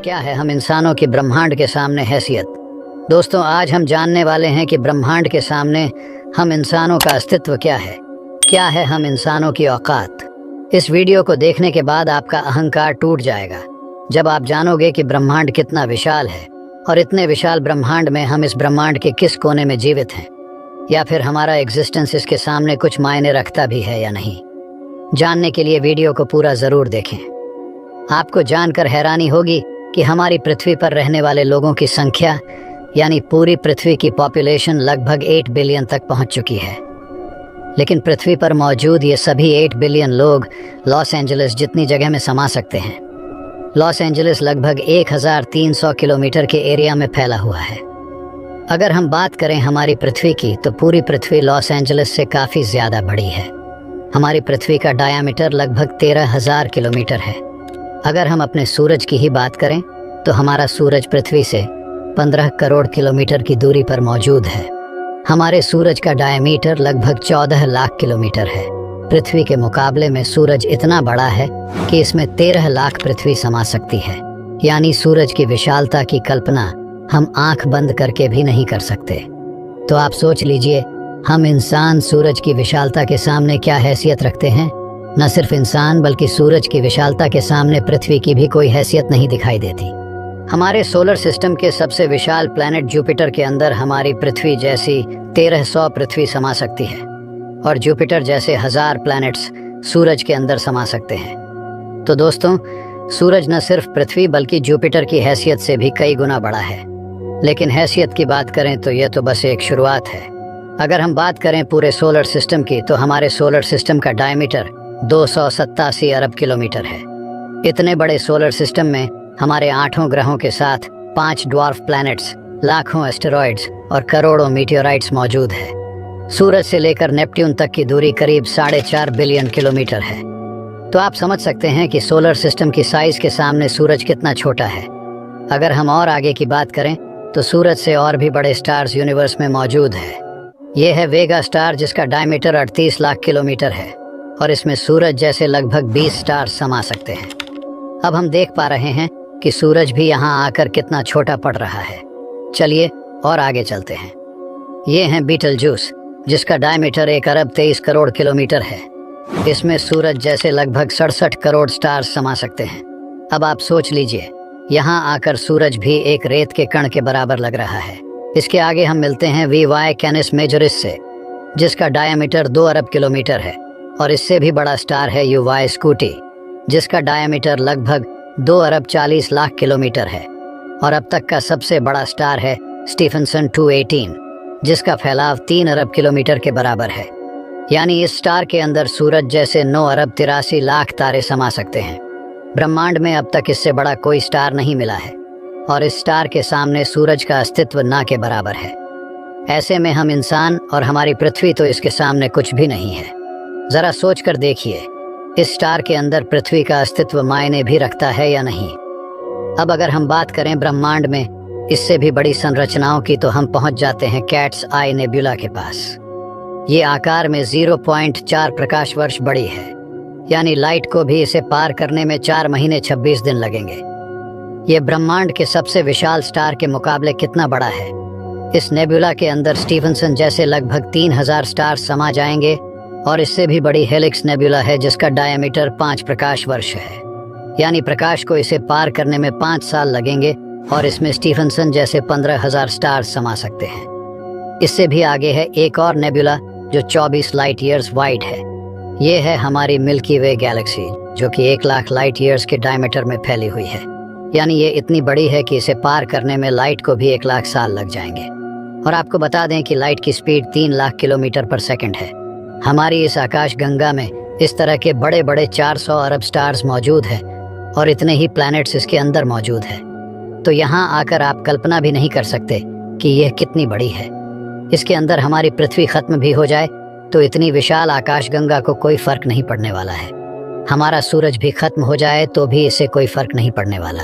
क्या है हम इंसानों की ब्रह्मांड के सामने हैसियत। दोस्तों, आज हम जानने वाले हैं कि ब्रह्मांड के सामने हम इंसानों का अस्तित्व क्या है हम इंसानों की औकात। इस वीडियो को देखने के बाद आपका अहंकार टूट जाएगा जब आप जानोगे कि ब्रह्मांड कितना विशाल है और इतने विशाल ब्रह्मांड में हम इस ब्रह्मांड के किस कोने में जीवित हैं, या फिर हमारा एग्जिस्टेंस इसके सामने कुछ मायने रखता भी है या नहीं। जानने के लिए वीडियो को पूरा ज़रूर देखें। आपको जानकर हैरानी होगी कि हमारी पृथ्वी पर रहने वाले लोगों की संख्या यानी पूरी पृथ्वी की पॉपुलेशन लगभग 8 बिलियन तक पहुंच चुकी है। लेकिन पृथ्वी पर मौजूद ये सभी 8 बिलियन लोग लॉस एंजलिस जितनी जगह में समा सकते हैं। लॉस एंजलिस लगभग 1300 किलोमीटर के एरिया में फैला हुआ है। अगर हम बात करें हमारी पृथ्वी की, तो पूरी पृथ्वी लॉस एंजलिस से काफ़ी ज़्यादा बड़ी है। हमारी पृथ्वी का डायामीटर लगभग 13,000 किलोमीटर है। अगर हम अपने सूरज की ही बात करें तो हमारा सूरज पृथ्वी से 15 करोड़ किलोमीटर की दूरी पर मौजूद है। हमारे सूरज का डायमीटर लगभग 14 लाख किलोमीटर है। पृथ्वी के मुकाबले में सूरज इतना बड़ा है कि इसमें 13 लाख पृथ्वी समा सकती है। यानी सूरज की विशालता की कल्पना हम आंख बंद करके भी नहीं कर सकते। तो आप सोच लीजिए, हम इंसान सूरज की विशालता के सामने क्या हैसियत रखते हैं। न सिर्फ इंसान बल्कि सूरज की विशालता के सामने पृथ्वी की भी कोई हैसियत नहीं दिखाई देती। हमारे सोलर सिस्टम के सबसे विशाल प्लैनेट जुपिटर के अंदर हमारी पृथ्वी जैसी 1300 पृथ्वी समा सकती है और जुपिटर जैसे 1000 प्लैनेट्स सूरज के अंदर समा सकते हैं। तो दोस्तों, सूरज न सिर्फ पृथ्वी बल्कि जुपिटर की हैसियत से भी कई गुना बड़ा है। लेकिन हैसियत की बात करें तो यह तो बस एक शुरुआत है। अगर हम बात करें पूरे सोलर सिस्टम की, तो हमारे सोलर सिस्टम का डायमीटर 287 अरब किलोमीटर है। इतने बड़े सोलर सिस्टम में हमारे 8 ग्रहों के साथ 5 ड्वार्फ प्लैनेट्स, लाखों एस्टेरॉइड्स और करोड़ों मीटियोराइट्स मौजूद है। सूरज से लेकर नेपट्यून तक की दूरी करीब 4.5 बिलियन किलोमीटर है। तो आप समझ सकते हैं कि सोलर सिस्टम की साइज के सामने सूरज कितना छोटा है। अगर हम और आगे की बात करें तो सूरज से और भी बड़े स्टार्स यूनिवर्स में मौजूद है। ये है वेगा स्टार, जिसका डायमीटर 38 लाख किलोमीटर है और इसमें सूरज जैसे लगभग 20 स्टार समा सकते हैं। अब हम देख पा रहे हैं कि सूरज भी यहाँ आकर कितना छोटा पड़ रहा है। चलिए और आगे चलते हैं। ये हैं बीटलजूस, जिसका डायमीटर 1 अरब 23 करोड़ किलोमीटर है। इसमें सूरज जैसे लगभग 67 करोड़ स्टार्स समा सकते हैं। अब आप सोच लीजिए, यहाँ आकर सूरज भी एक रेत के कण के बराबर लग रहा है। इसके आगे हम मिलते हैं वी कैनिस मेजोरिस से, जिसका डायमीटर 2 अरब किलोमीटर है और इससे भी बड़ा स्टार है यूवाई स्कूटी, जिसका डायमीटर लगभग 2 अरब 40 लाख किलोमीटर है। और अब तक का सबसे बड़ा स्टार है स्टीफनसन 218, जिसका फैलाव 3 अरब किलोमीटर के बराबर है। यानी इस स्टार के अंदर सूरज जैसे 9 अरब 83 लाख तारे समा सकते हैं। ब्रह्मांड में अब तक इससे बड़ा कोई स्टार नहीं मिला है और इस स्टार के सामने सूरज का अस्तित्व ना के बराबर है। ऐसे में हम इंसान और हमारी पृथ्वी तो इसके सामने कुछ भी नहीं है। ज़रा सोच कर देखिए, इस स्टार के अंदर पृथ्वी का अस्तित्व मायने भी रखता है या नहीं। अब अगर हम बात करें ब्रह्मांड में इससे भी बड़ी संरचनाओं की, तो हम पहुंच जाते हैं कैट्स आई नेबुला के पास। ये आकार में 0.4 प्रकाश वर्ष बड़ी है। यानी लाइट को भी इसे पार करने में 4 महीने 26 दिन लगेंगे। ये ब्रह्मांड के सबसे विशाल स्टार के मुकाबले कितना बड़ा है। इस नेबुला के अंदर स्टीफनसन जैसे लगभग 3000 स्टार समा जाएंगे और इससे भी बड़ी हेलिक्स नेबुला है, जिसका डायमीटर 5 प्रकाश वर्ष है। यानी प्रकाश को इसे पार करने में 5 साल लगेंगे और इसमें स्टीफनसन जैसे 15,000 स्टार समा सकते हैं। इससे भी आगे है एक और नेबुला जो 24 लाइट ईयर्स वाइड है। ये है हमारी मिल्की वे गैलेक्सी, जो कि 1 लाख लाइट ईयर्स के डायमीटर में फैली हुई है। यानी ये इतनी बड़ी है कि इसे पार करने में लाइट को भी 1 लाख साल लग जाएंगे। और आपको बता दें कि लाइट की स्पीड 3 लाख किलोमीटर पर सेकंड है। हमारी इस आकाश गंगा में इस तरह के बड़े बड़े 400 अरब स्टार्स मौजूद हैं और इतने ही प्लैनेट्स इसके अंदर मौजूद हैं। तो यहाँ आकर आप कल्पना भी नहीं कर सकते कि यह कितनी बड़ी है। इसके अंदर हमारी पृथ्वी खत्म भी हो जाए तो इतनी विशाल आकाश गंगा को कोई फर्क नहीं पड़ने वाला है। हमारा सूरज भी खत्म हो जाए तो भी इससे कोई फर्क नहीं पड़ने वाला।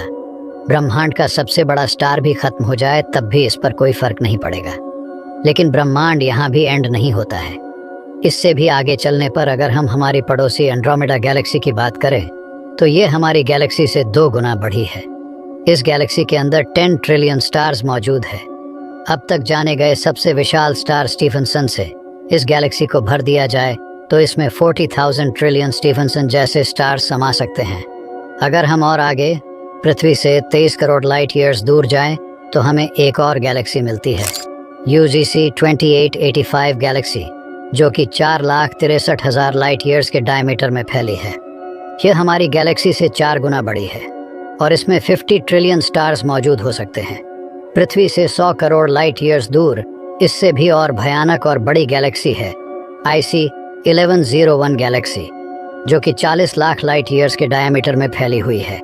ब्रह्मांड का सबसे बड़ा स्टार भी खत्म हो जाए तब भी इस पर कोई फर्क नहीं पड़ेगा। लेकिन ब्रह्मांड यहाँ भी एंड नहीं होता है। इससे भी आगे चलने पर अगर हम हमारी पड़ोसी एंड्रोमेडा गैलेक्सी की बात करें तो ये हमारी गैलेक्सी से 2 गुना बड़ी है। इस गैलेक्सी के अंदर 10 ट्रिलियन स्टार्स मौजूद है। अब तक जाने गए सबसे विशाल स्टार स्टीफनसन से इस गैलेक्सी को भर दिया जाए तो इसमें 40,000 ट्रिलियन स्टीफनसन जैसे स्टार्स समा सकते हैं। अगर हम और आगे पृथ्वी से 23 करोड़ लाइट ईयर्स दूर जाएं तो हमें एक और गैलेक्सी मिलती है, UGC 2885 गैलेक्सी, जो कि 4,63,000 लाइट ईयर्स के डायमीटर में फैली है। यह हमारी गैलेक्सी से 4 गुना बड़ी है और इसमें 50 ट्रिलियन स्टार्स मौजूद हो सकते हैं। पृथ्वी से 100 करोड़ लाइट ईयर्स दूर इससे भी और भयानक और बड़ी गैलेक्सी है, IC 1101 गैलेक्सी, जो कि 40 लाख लाइट ईयर्स के डायमीटर में फैली हुई है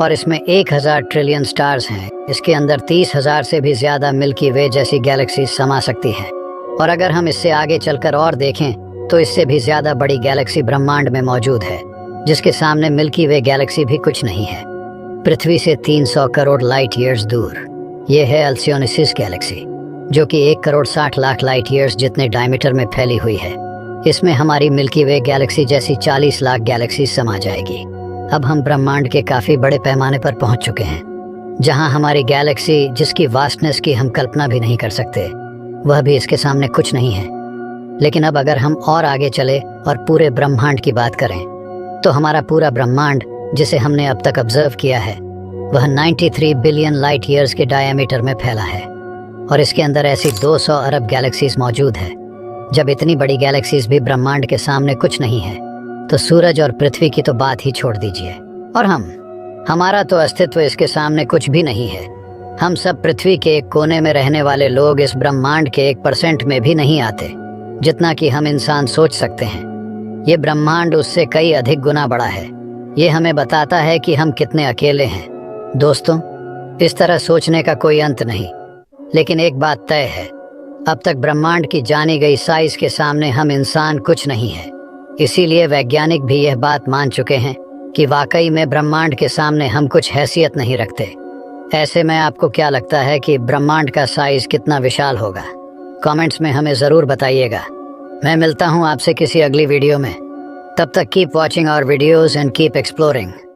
और इसमें 1000 ट्रिलियन स्टार्स हैं। इसके अंदर 30,000 से भी ज़्यादा मिल्की वे जैसी गैलेक्सी समा सकती हैं। और अगर हम इससे आगे चलकर और देखें तो इससे भी ज़्यादा बड़ी गैलेक्सी ब्रह्मांड में मौजूद है, जिसके सामने मिल्की वे गैलेक्सी भी कुछ नहीं है। पृथ्वी से 300 करोड़ लाइट ईयर्स दूर ये है अल्सियोनिसिस गैलेक्सी, जो कि 1 करोड़ 60 लाख लाइट ईयर्स जितने डायमीटर में फैली हुई है। इसमें हमारी मिल्की वे गैलेक्सी जैसी 40 लाख गैलेक्सी समा जाएगी। अब हम ब्रह्मांड के काफ़ी बड़े पैमाने पर पहुंच चुके हैं, जहां हमारी गैलेक्सी, जिसकी वास्टनेस की हम कल्पना भी नहीं कर सकते, वह भी इसके सामने कुछ नहीं है। लेकिन अब अगर हम और आगे चले और पूरे ब्रह्मांड की बात करें तो हमारा पूरा ब्रह्मांड, जिसे हमने अब तक ऑब्जर्व किया है, वह 93 बिलियन लाइट ईयर्स के डायमीटर में फैला है और इसके अंदर ऐसी 200 अरब गैलेक्सीज मौजूद है। जब इतनी बड़ी गैलेक्सीज भी ब्रह्मांड के सामने कुछ नहीं है तो सूरज और पृथ्वी की तो बात ही छोड़ दीजिए। और हमारा तो अस्तित्व इसके सामने कुछ भी नहीं है। हम सब पृथ्वी के एक कोने में रहने वाले लोग इस ब्रह्मांड के 1% में भी नहीं आते, जितना कि हम इंसान सोच सकते हैं। ये ब्रह्मांड उससे कई अधिक गुना बड़ा है। ये हमें बताता है कि हम कितने अकेले हैं। दोस्तों, इस तरह सोचने का कोई अंत नहीं, लेकिन एक बात तय है, अब तक ब्रह्मांड की जानी गई साइज के सामने हम इंसान कुछ नहीं है। इसीलिए वैज्ञानिक भी यह बात मान चुके हैं कि वाकई में ब्रह्मांड के सामने हम कुछ हैसियत नहीं रखते। ऐसे में आपको क्या लगता है कि ब्रह्मांड का साइज कितना विशाल होगा? कमेंट्स में हमें ज़रूर बताइएगा। मैं मिलता हूँ आपसे किसी अगली वीडियो में। तब तक keep watching our videos and keep exploring.